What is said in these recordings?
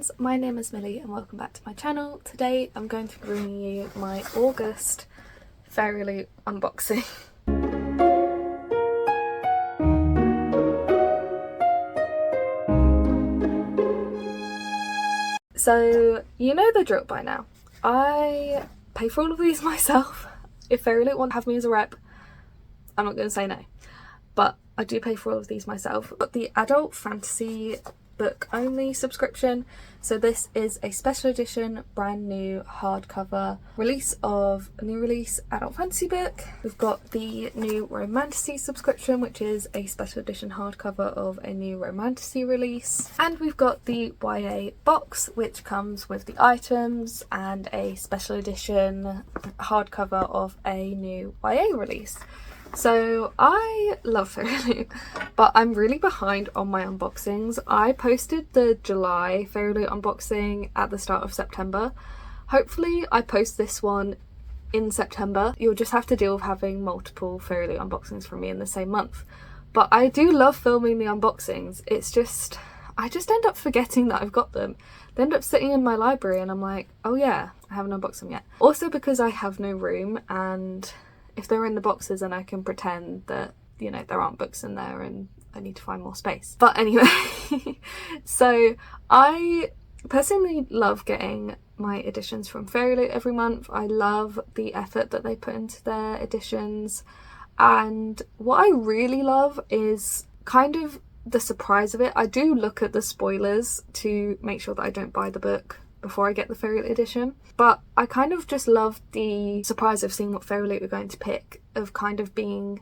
friends, my name is Millie and welcome back to my channel. Today I'm going to be bringing you my August Fairyloot unboxing. So you know the drill by now. I pay for all of these myself. If Fairyloot want to have me as a rep, I'm not going to say no. But I do pay for all of these myself. But the adult fantasy book only subscription, so this is a special edition brand new hardcover release of a new release adult fantasy book. We've got the new romantasy subscription, which is a special edition hardcover of a new romantasy release, and we've got the YA box, which comes with the items and a special edition hardcover of a new YA release. So I love Fairyloot, but I'm really behind on my unboxings. I posted the July Fairyloot unboxing at the start of September. Hopefully I post this one in September. You'll just have to deal with having multiple Fairyloot unboxings from me in the same month. But I do love filming the unboxings. It's just, I just end up forgetting that I've got them. They end up sitting in my library and I'm like, oh yeah, I haven't unboxed them yet. Also because I have no room, and if they're in the boxes and I can pretend that, you know, there aren't books in there and I need to find more space. But anyway, so I personally love getting my editions from Fairyloot every month. I love the effort that they put into their editions. And what I really love is kind of the surprise of it. I do look at the spoilers to make sure that I don't buy the book before I get the Fairyloot edition, but I kind of just love the surprise of seeing what Fairyloot are going to pick, of kind of being,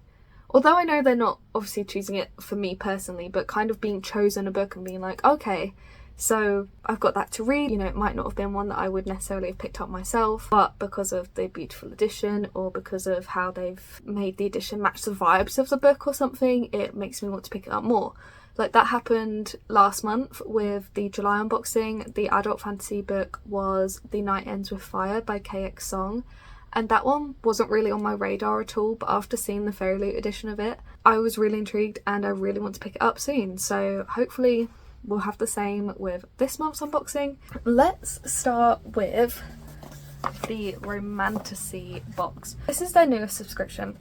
although I know they're not obviously choosing it for me personally, but kind of being chosen a book and being like, okay, so I've got that to read. You know, it might not have been one that I would necessarily have picked up myself, but because of the beautiful edition or because of how they've made the edition match the vibes of the book or something, it makes me want to pick it up more. Like that happened last month with the July unboxing. The adult fantasy book was The Night Ends With Fire by KX Song, and that one wasn't really on my radar at all, but after seeing the Fairyloot edition of it, I was really intrigued and I really want to pick it up soon. So hopefully we'll have the same with this month's unboxing. Let's start with the romantasy box. This is their newest subscription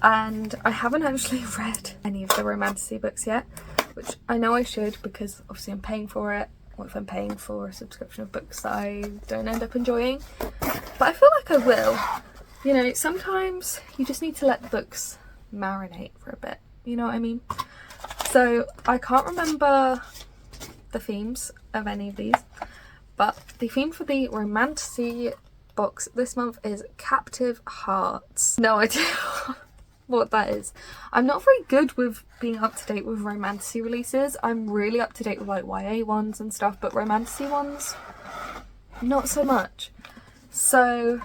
and I haven't actually read any of the romantasy books yet, which I know I should because obviously I'm paying for it. What if I'm paying for a subscription of books that I don't end up enjoying? But I feel like I will. You know, sometimes you just need to let the books marinate for a bit, you know what I mean? So I can't remember the themes of any of these, but the theme for the romantasy box this month is Captive Hearts. No idea what that is. I'm not very good with being up to date with romantasy releases. I'm really up to date with like YA ones and stuff, but romantasy ones, not so much. So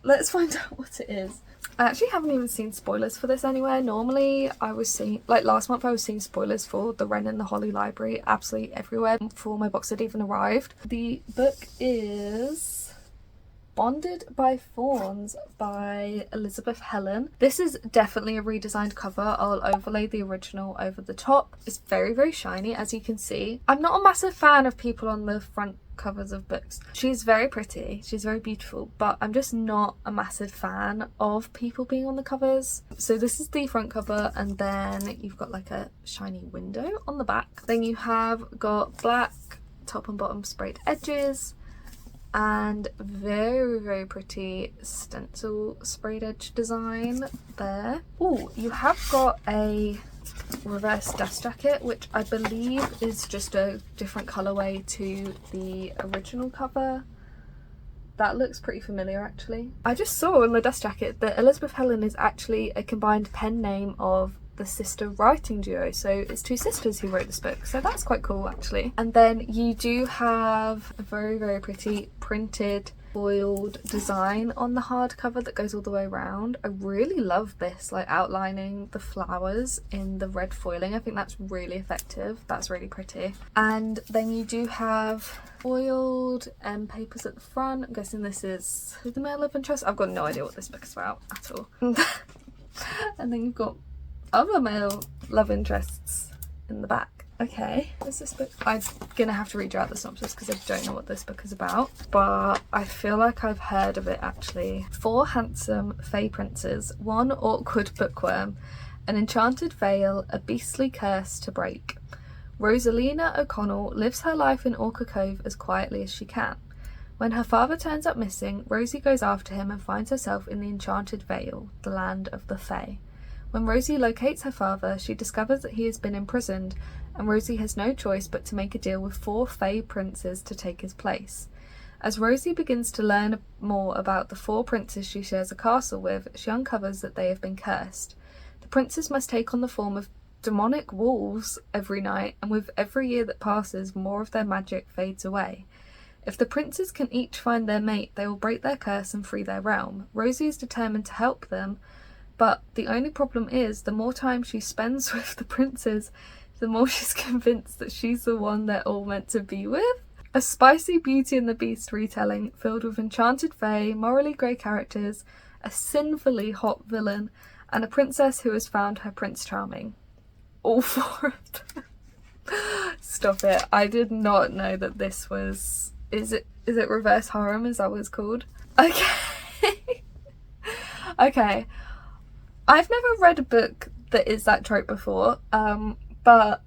let's find out what it is. I actually haven't even seen spoilers for this anywhere. Normally I was seeing, like last month I was seeing spoilers for The Wren and the Holly Library absolutely everywhere before my box had even arrived. The book is Bonded by Thorns by Elizabeth Helen. This is definitely a redesigned cover. I'll overlay the original over the top. It's very, very shiny, as you can see. I'm not a massive fan of people on the front covers of books. She's very pretty, she's very beautiful, but I'm just not a massive fan of people being on the covers. So this is the front cover, and then you've got like a shiny window on the back. Then you have got black top and bottom sprayed edges, and very, very pretty stencil sprayed edge design there. Oh, you have got a reverse dust jacket, which I believe is just a different colorway to the original cover. That looks pretty familiar actually. I just saw on the dust jacket that Elizabeth Helen is actually a combined pen name of the sister writing duo, so it's two sisters who wrote this book, so that's quite cool actually. And then you do have a very, very pretty printed foiled design on the hardcover that goes all the way around. I really love this, like outlining the flowers in the red foiling. I think that's really effective. That's really pretty. And then you do have foiled papers at the front. I'm guessing this is the male love interest. I've got no idea what this book is about at all. And then you've got other male love interests in the back. Okay, what's this book? I'm gonna have to read you out the synopsis because I don't know what this book is about, but I feel like I've heard of it actually. 4 handsome fae princes, 1 awkward bookworm, an enchanted veil, a beastly curse to break. Rosalina O'Connell lives her life in Orca Cove as quietly as she can. When her father turns up missing, Rosie goes after him and finds herself in the Enchanted Vale, the land of the Fae. When Rosie locates her father, she discovers that he has been imprisoned, and Rosie has no choice but to make a deal with 4 Fae princes to take his place. As Rosie begins to learn more about the 4 princes she shares a castle with, she uncovers that they have been cursed. The princes must take on the form of demonic wolves every night, and with every year that passes, more of their magic fades away. If the princes can each find their mate, they will break their curse and free their realm. Rosie is determined to help them, but the only problem is, the more time she spends with the princes, the more she's convinced that she's the one they're all meant to be with. A spicy Beauty and the Beast retelling filled with enchanted fae, morally grey characters, a sinfully hot villain, and a princess who has found her Prince Charming. All 4 of them. Stop it. I did not know that this was... Is it reverse harem? Is that what it's called? Okay. Okay. I've never read a book that is that trope before, but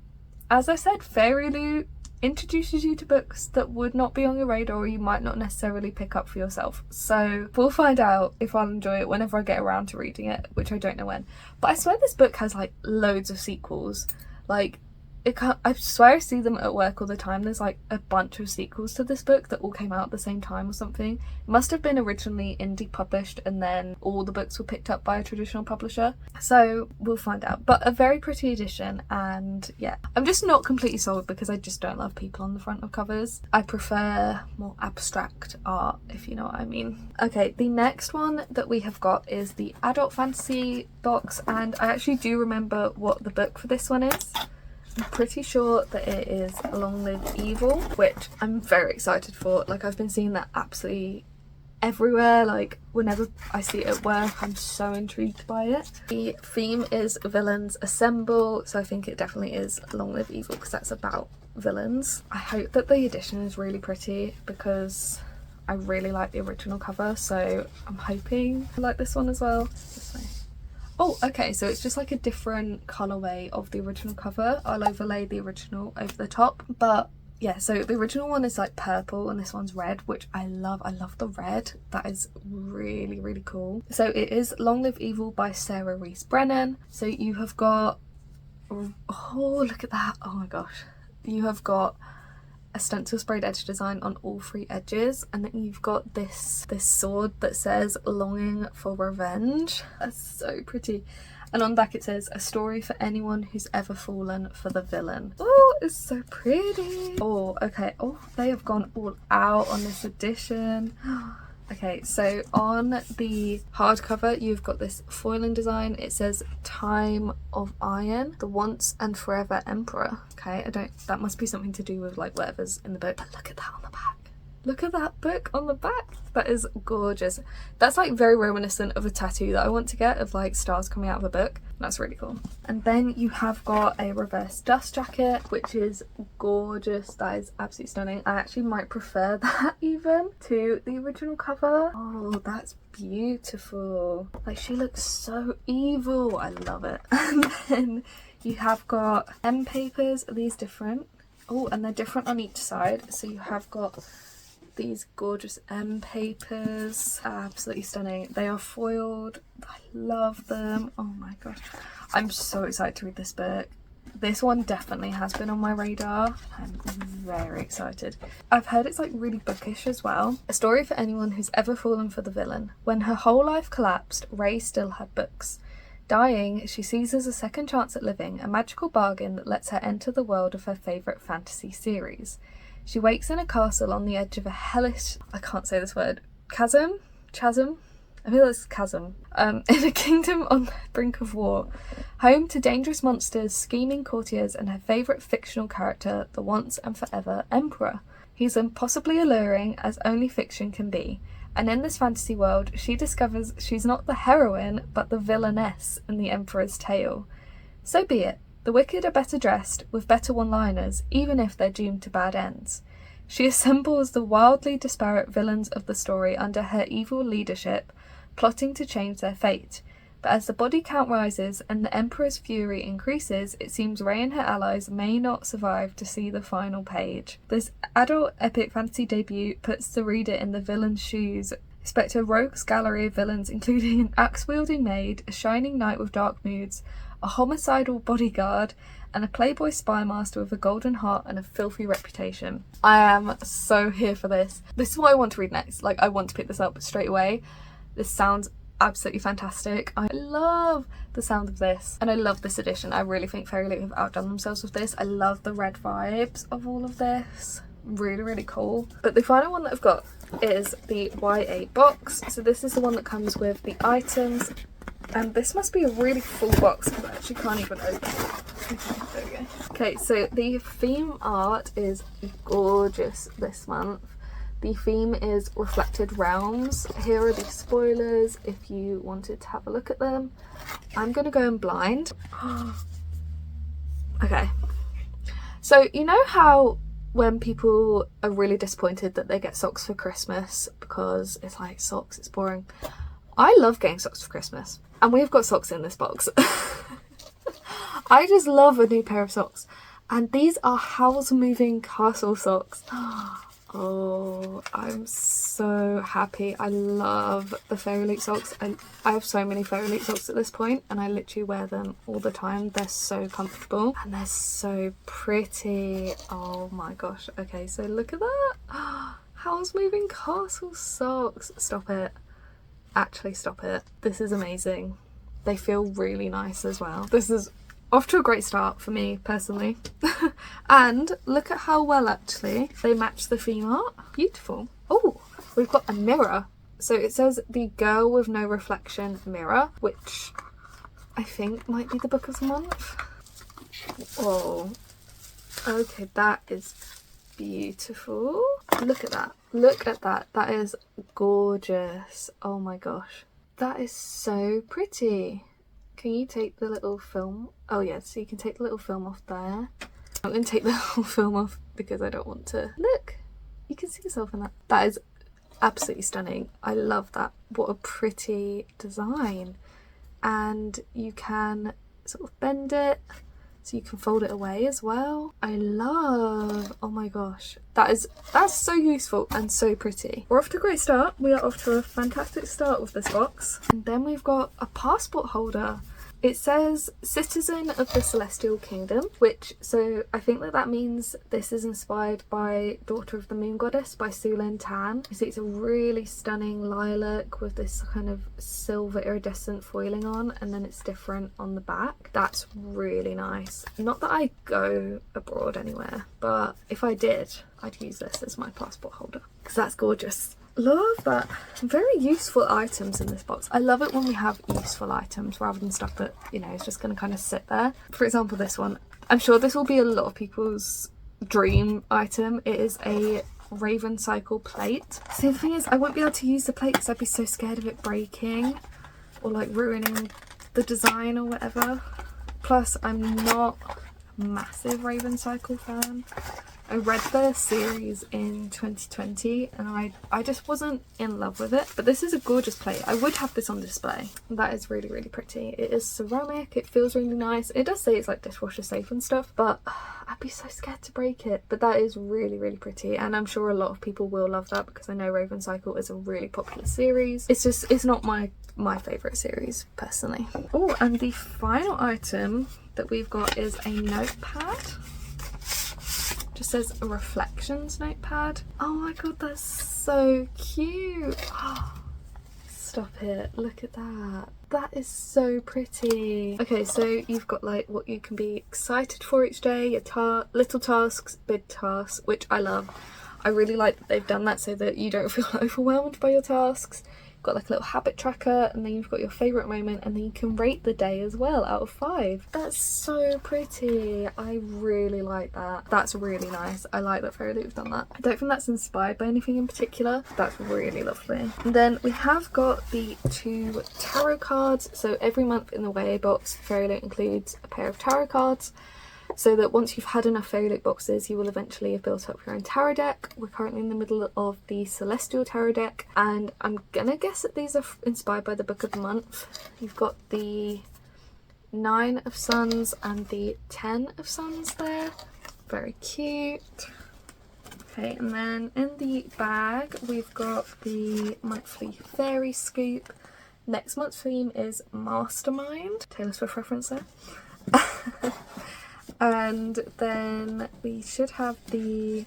as I said, Fairyloot introduces you to books that would not be on your radar or you might not necessarily pick up for yourself. So we'll find out if I'll enjoy it whenever I get around to reading it, which I don't know when. But I swear this book has like loads of sequels. Like, I swear I see them at work all the time. There's like a bunch of sequels to this book that all came out at the same time or something. It must have been originally indie published and then all the books were picked up by a traditional publisher. So we'll find out. But a very pretty edition, and yeah. I'm just not completely sold because I just don't love people on the front of covers. I prefer more abstract art, if you know what I mean. Okay, the next one that we have got is the adult fantasy box, and I actually do remember what the book for this one is. I'm pretty sure that it is Long Live Evil, which I'm very excited for. Like, I've been seeing that absolutely everywhere. Like, whenever I see it at work, I'm so intrigued by it. The theme is Villains Assemble, so I think it definitely is Long Live Evil because that's about villains. I hope that the edition is really pretty because I really like the original cover, so I'm hoping I like this one as well. This way. Oh, okay, so it's just like a different colourway of the original cover. I'll overlay the original over the top. But yeah, so the original one is like purple and this one's red, which I love. I love the red. That is really, really cool. So it is Long Live Evil by Sarah Reese Brennan. So you have got... Oh, look at that. Oh my gosh. You have got a stencil sprayed edge design on all 3 edges, and then you've got this sword that says Longing for Revenge. That's so pretty. And on the back it says, a story for anyone who's ever fallen for the villain. Oh, it's so pretty. Oh, okay. Oh, they have gone all out on this edition. Okay, so on the hardcover, you've got this foiling design. It says Time of Iron, the once and forever emperor. Okay, that must be something to do with like whatever's in the book. But look at that on the back. Look at that book on the back. That is gorgeous. That's like very reminiscent of a tattoo that I want to get of like stars coming out of a book. That's really cool. And then you have got a reverse dust jacket, which is gorgeous. That is absolutely stunning. I actually might prefer that even to the original cover. Oh, that's beautiful. Like, she looks so evil. I love it. And then you have got M papers. Are these different? Oh, and they're different on each side. So you have got these gorgeous M papers. Absolutely stunning. They are foiled. I love them. Oh my gosh. I'm so excited to read this book. This one definitely has been on my radar. I'm very excited. I've heard it's like really bookish as well. A story for anyone who's ever fallen for the villain. When her whole life collapsed, Ray still had books. Dying, she seizes a second chance at living, a magical bargain that lets her enter the world of her favourite fantasy series. She wakes in a castle on the edge of a hellish... I can't say this word. Chasm? I feel it's chasm. In a kingdom on the brink of war. Home to dangerous monsters, scheming courtiers, and her favourite fictional character, the once and forever Emperor. He's impossibly alluring, as only fiction can be. And in this fantasy world, she discovers she's not the heroine, but the villainess in the Emperor's tale. So be it. The wicked are better dressed, with better one-liners, even if they're doomed to bad ends. She assembles the wildly disparate villains of the story under her evil leadership, plotting to change their fate. But as the body count rises and the Emperor's fury increases, it seems Rey and her allies may not survive to see the final page. This adult epic fantasy debut puts the reader in the villain's shoes. Expect a rogues gallery of villains, including an axe-wielding maid, a shining knight with dark moods, a homicidal bodyguard, and a playboy spy master with a golden heart and a filthy reputation. I am so here for this. This is what I want to read next. Like, I want to pick this up straight away. This sounds absolutely fantastic. I love the sound of this, and I love this edition. I really think Fairyloot have outdone themselves with this. I love the red vibes of all of this. Really, really cool. But the final one that I've got is the YA box. So this is the one that comes with the items, and this must be a really full box because I actually can't even open it. There we go. Okay, so the theme art is gorgeous this month. The theme is Reflected Realms. Here are the spoilers if you wanted to have a look at them. I'm going to go in blind. Okay. So you know how when people are really disappointed that they get socks for Christmas because it's like, socks, it's boring. I love getting socks for Christmas. And we've got socks in this box. I just love a new pair of socks. And these are Howl's Moving Castle socks. Oh, I'm so happy. I love the Fairyloot socks. I have so many Fairyloot socks at this point, and I literally wear them all the time. They're so comfortable and they're so pretty. Oh my gosh. Okay, so look at that. Howl's Moving Castle socks. Stop it. Actually, stop it. This is amazing. They feel really nice as well. This is off to a great start for me personally. And look at how well actually they match the theme art. Beautiful. Oh, we've got a mirror. So it says the Girl with No Reflection mirror, which I think might be the book of the month. Oh, okay, that is beautiful. Look at that. Look at that. That is gorgeous. Oh my gosh. That is so pretty. Can you take the little film? Oh yeah, so you can take the little film off there. I'm going to take the little film off because I don't want to. Look, you can see yourself in that. That is absolutely stunning. I love that. What a pretty design. And you can sort of bend it so you can fold it away as well. I love, oh my gosh, that's so useful and so pretty. We're off to a great start. We are off to a fantastic start with this box. And then we've got a passport holder. It says Citizen of the Celestial Kingdom, which, so I think that means this is inspired by Daughter of the Moon Goddess by Sulin Tan. You see it's a really stunning lilac with this kind of silver iridescent foiling on, and then it's different on the back. That's really nice. Not that I go abroad anywhere, but if I did, I'd use this as my passport holder because that's gorgeous. Love that. Very useful items in this box. I love it when we have useful items rather than stuff that, you know, is just going to kind of sit there. For example, this one. I'm sure this will be a lot of people's dream item. It is a Raven Cycle plate. See, the thing is, I won't be able to use the plate because I'd be so scared of it breaking or like ruining the design or whatever. Plus, I'm not a massive Raven Cycle fan. I read the series in 2020 and I just wasn't in love with it. But this is a gorgeous plate. I would have this on display. That is really, really pretty. It is ceramic. It feels really nice. It does say it's like dishwasher safe and stuff, but I'd be so scared to break it. But that is really, really pretty. And I'm sure a lot of people will love that because I know Raven Cycle is a really popular series. It's just, it's not my favourite series personally. Oh, and the final item that we've got is a notepad. Just says a Reflections notepad. Oh my god, that's so cute. Oh, stop it, look at that. That is so pretty. Okay, so you've got like what you can be excited for each day, your little tasks, big tasks, which I love. I really like that they've done that so that you don't feel overwhelmed by your tasks. got like a little habit tracker, and then you've got your favourite moment, and then you can rate the day as well out of 5. That's so pretty. I really like that. That's really nice. I like that Fairyloot have done that. I don't think that's inspired by anything in particular. That's really lovely. And then we have got the 2 tarot cards. So every month in the YA box, Fairyloot includes a pair of tarot cards, so that once you've had enough Fairyloot boxes, you will eventually have built up your own tarot deck. We're currently in the middle of the Celestial Tarot deck, and I'm gonna guess that these are inspired by the Book of the Month. You've got the 9 of Suns and the 10 of Suns there. Very cute. Okay, and then in the bag, we've got the monthly Fairy Scoop. Next month's theme is Mastermind. Taylor Swift reference there. And then we should have the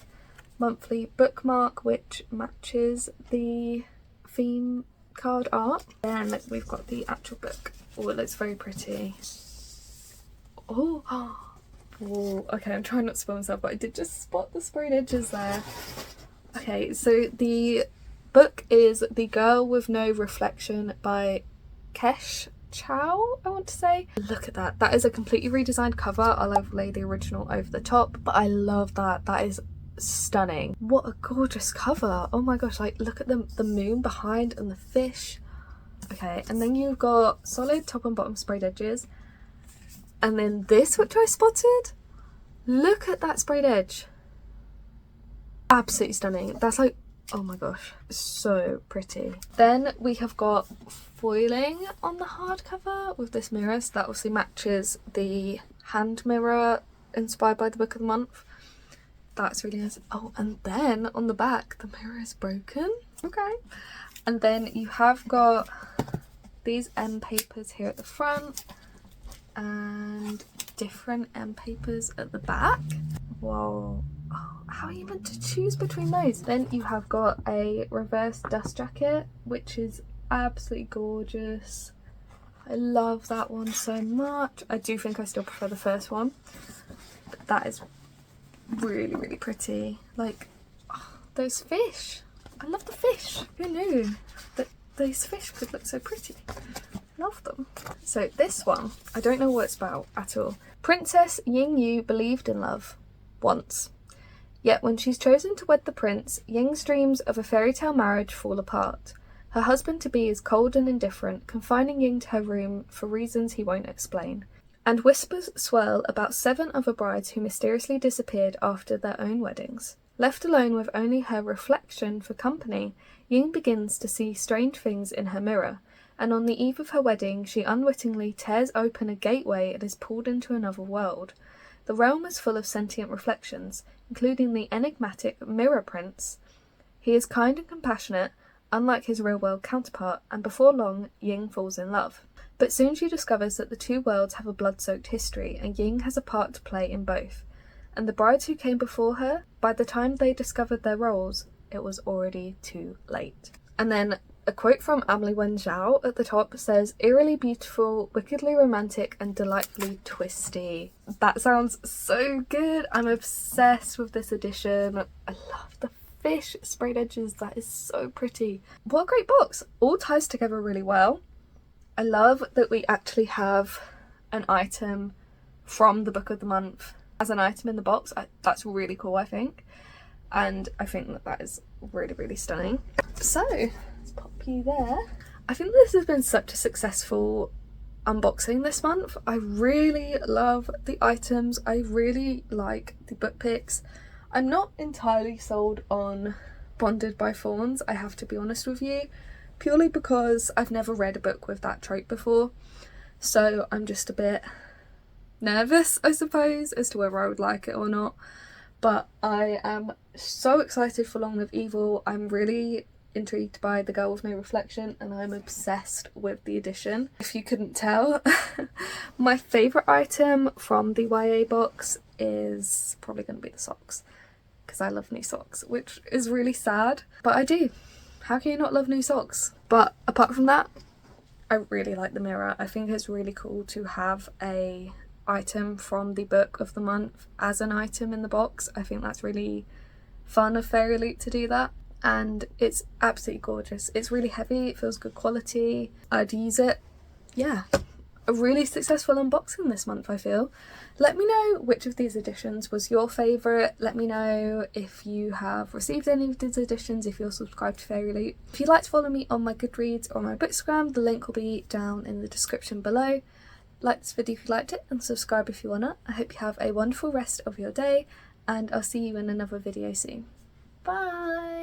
monthly bookmark, which matches the theme card art. Then we've got the actual book. Oh, it looks very pretty. Oh, okay, I'm trying not to spoil myself, but I did just spot the sprayed edges there. Okay, so the book is The Girl with No Reflection by Kesh Chow, I want to say. Look at that. That is a completely redesigned cover. I'll overlay the original over the top, but I love that. That is stunning. What a gorgeous cover. Oh my gosh, like look at the moon behind and the fish. Okay, and then you've got solid top and bottom sprayed edges, and then this, which I spotted. Look at that sprayed edge. Absolutely stunning. That's like, oh my gosh, so pretty. Then we have got foiling on the hardcover with this mirror, so that obviously matches the hand mirror inspired by the Book of the Month. That's really nice. Oh, and then on the back, the mirror is broken. Okay. And then you have got these end papers here at the front and different end papers at the back. Whoa. Oh, how are you meant to choose between those? Then you have got a reverse dust jacket, which is absolutely gorgeous. I love that one so much. I do think I still prefer the first one, but that is really, really pretty. Like, oh, those fish. I love the fish. Who knew that those fish could look so pretty? Love them. So this one, I don't know what it's about at all. Princess Ying Yu believed in love once. Yet when she's chosen to wed the prince, Ying's dreams of a fairy tale marriage fall apart. Her husband-to-be is cold and indifferent, confining Ying to her room for reasons he won't explain. And whispers swirl about 7 other brides who mysteriously disappeared after their own weddings. Left alone with only her reflection for company, Ying begins to see strange things in her mirror, and on the eve of her wedding, she unwittingly tears open a gateway and is pulled into another world. The realm is full of sentient reflections, including the enigmatic Mirror Prince. He is kind and compassionate, unlike his real-world counterpart, and before long, Ying falls in love. But soon she discovers that the two worlds have a blood-soaked history, and Ying has a part to play in both. And the brides who came before her, by the time they discovered their roles, it was already too late. And then a quote from Amelie Wen Zhao at the top says, "Eerily beautiful, wickedly romantic, and delightfully twisty." That sounds so good. I'm obsessed with this edition. I love the fish sprayed edges. That is so pretty. What a great box. All ties together really well. I love that we actually have an item from the Book of the Month as an item in the box. That's really cool, I think. And I think that that is really, really stunning. So let's pop you there. I think this has been such a successful unboxing this month. I really love the items. I really like the book picks. I'm not entirely sold on Bonded by Thorns, I have to be honest with you, purely because I've never read a book with that trope before. So I'm just a bit nervous, I suppose, as to whether I would like it or not. But I am so excited for Long Live Evil. I'm really intrigued by The Girl with No Reflection, and I'm obsessed with the edition. If you couldn't tell, my favourite item from the YA box is probably going to be the socks, because I love new socks, which is really sad, but I do. How can you not love new socks? But apart from that, I really like the mirror. I think it's really cool to have a item from the Book of the Month as an item in the box. I think that's really fun of Fairyloot to do that. and it's absolutely gorgeous. It's really heavy, it feels good quality. I'd use it. Yeah, a really successful unboxing this month, I feel. Let me know which of these editions was your favourite. Let me know if you have received any of these editions, if you're subscribed to Fairyloot. If you'd like to follow me on my Goodreads or my Bookstagram, the link will be down in the description below. Like this video if you liked it and subscribe if you wanna. I hope you have a wonderful rest of your day and I'll see you in another video soon. Bye!